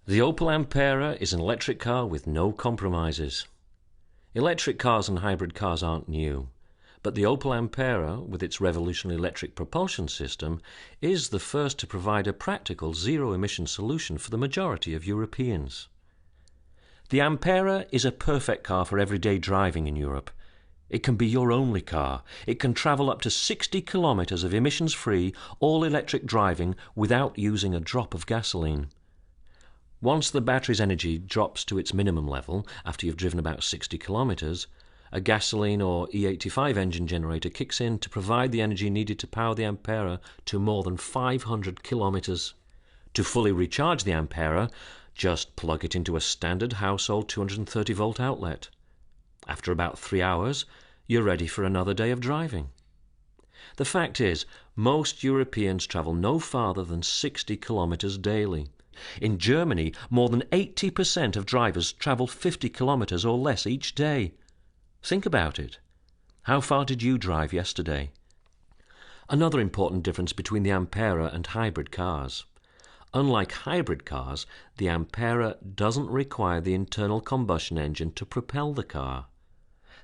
The Opel Ampera is an electric car with no compromises. Electric cars and hybrid cars aren't new, but the Opel Ampera, with its revolutionary electric propulsion system, is the first to provide a practical zero-emission solution for the majority of Europeans. The Ampera is a perfect car for everyday driving in Europe. It can be your only car. It can travel up to 60 kilometers of emissions-free, all-electric driving without using a drop of gasoline. Once the battery's energy drops to its minimum level, after you've driven about 60 kilometers, a gasoline or E85 engine generator kicks in to provide the energy needed to power the Ampera to more than 500 kilometers. To fully recharge the Ampera, just plug it into a standard household 230-volt outlet. After about 3 hours, you're ready for another day of driving. The fact is, most Europeans travel no farther than 60 kilometers daily. In Germany, more than 80% of drivers travel 50 kilometers or less each day. Think about it. How far did you drive yesterday? Another important difference between the Ampera and hybrid cars. Unlike hybrid cars, the Ampera doesn't require the internal combustion engine to propel the car.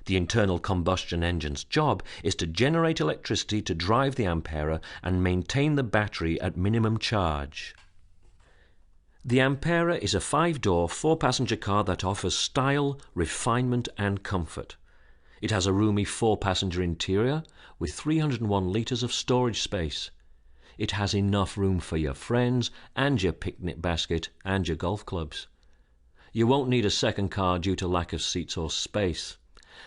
The internal combustion engine's job is to generate electricity to drive the Ampera and maintain the battery at minimum charge. The Ampera is a 5-door, 4-passenger car that offers style, refinement and comfort. It has a roomy 4-passenger interior with 301 litres of storage space. It has enough room for your friends and your picnic basket and your golf clubs. You won't need a second car due to lack of seats or space.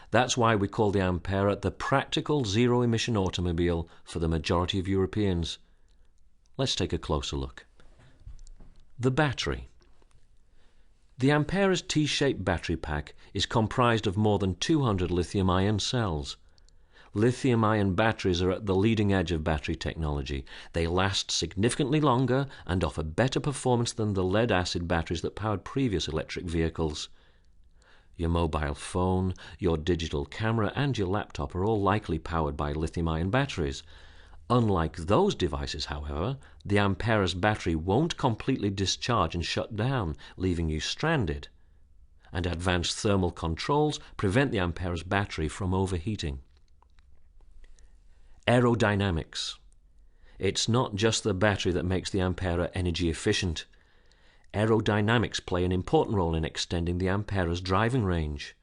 That's why we call the Ampera the practical zero-emission automobile for the majority of Europeans. Let's take a closer look. The battery. The Ampera's T-shaped battery pack is comprised of more than 200 lithium-ion cells. Lithium-ion batteries are at the leading edge of battery technology. They last significantly longer and offer better performance than the lead-acid batteries that powered previous electric vehicles. Your mobile phone, your digital camera and your laptop are all likely powered by lithium-ion batteries. Unlike those devices, however, the Ampera's battery won't completely discharge and shut down, leaving you stranded. And advanced thermal controls prevent the Ampera's battery from overheating. Aerodynamics. It's not just the battery that makes the Ampera energy efficient. Aerodynamics play an important role in extending the Ampera's driving range.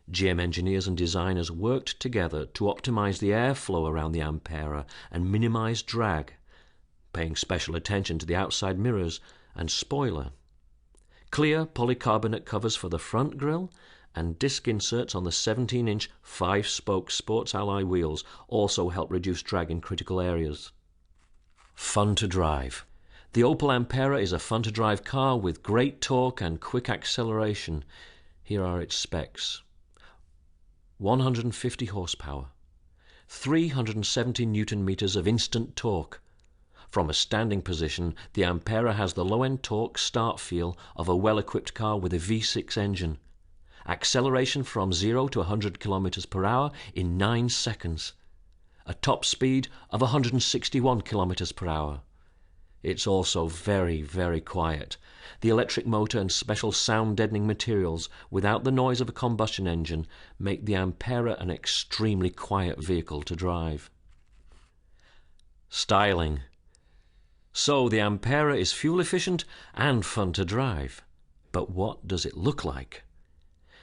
GM engineers and designers worked together to optimize the airflow around the Ampera and minimize drag, paying special attention to the outside mirrors and spoiler. Clear polycarbonate covers for the front grille and disc inserts on the 17-inch 5-spoke Sports Ally wheels also help reduce drag in critical areas. Fun to drive. The Opel Ampera is a fun-to-drive car with great torque and quick acceleration. Here are its specs. 150 horsepower, 370 newton-meters of instant torque. From a standing position, the Ampera has the low-end torque start feel of a well-equipped car with a V6 engine. Acceleration from 0 to 100 kilometers per hour in 9 seconds. A top speed of 161 kilometers per hour. It's also very, very quiet. The electric motor and special sound-deadening materials, without the noise of a combustion engine, make the Ampera an extremely quiet vehicle to drive. Styling. So the Ampera is fuel-efficient and fun to drive. But what does it look like?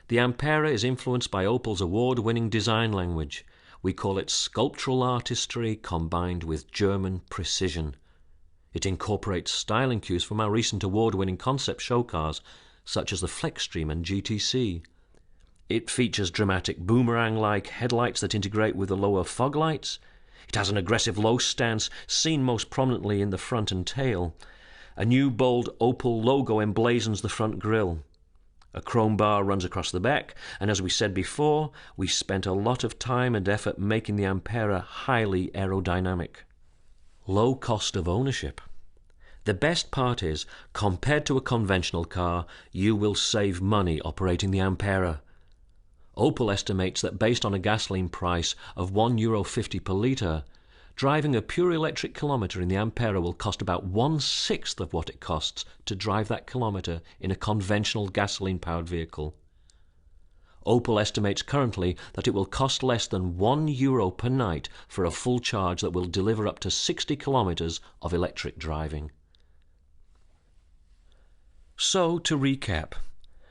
The Ampera is influenced by Opel's award-winning design language. We call it sculptural artistry combined with German precision. It incorporates styling cues from our recent award-winning concept show cars, such as the Flexstream and GTC. It features dramatic boomerang-like headlights that integrate with the lower fog lights. It has an aggressive low stance, seen most prominently in the front and tail. A new bold Opel logo emblazons the front grille. A chrome bar runs across the back, and as we said before, we spent a lot of time and effort making the Ampera highly aerodynamic. Low cost of ownership. The best part is, compared to a conventional car, you will save money operating the Ampera. Opel estimates that based on a gasoline price of €1.50 per litre, Driving a pure electric kilometre in the Ampera will cost about 1/6 of what it costs to drive that kilometre in a conventional gasoline-powered vehicle. Opel estimates currently that it will cost less than €1 per night for a full charge that will deliver up to 60 kilometres of electric driving. So, to recap,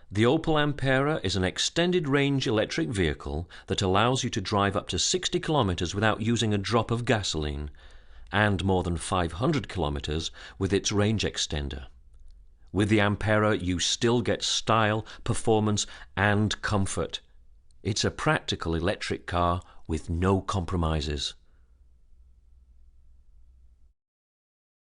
the Opel Ampera is an extended-range electric vehicle that allows you to drive up to 60 kilometres without using a drop of gasoline, and more than 500 kilometres with its range extender. With the Ampera, you still get style, performance, and comfort. It's a practical electric car with no compromises.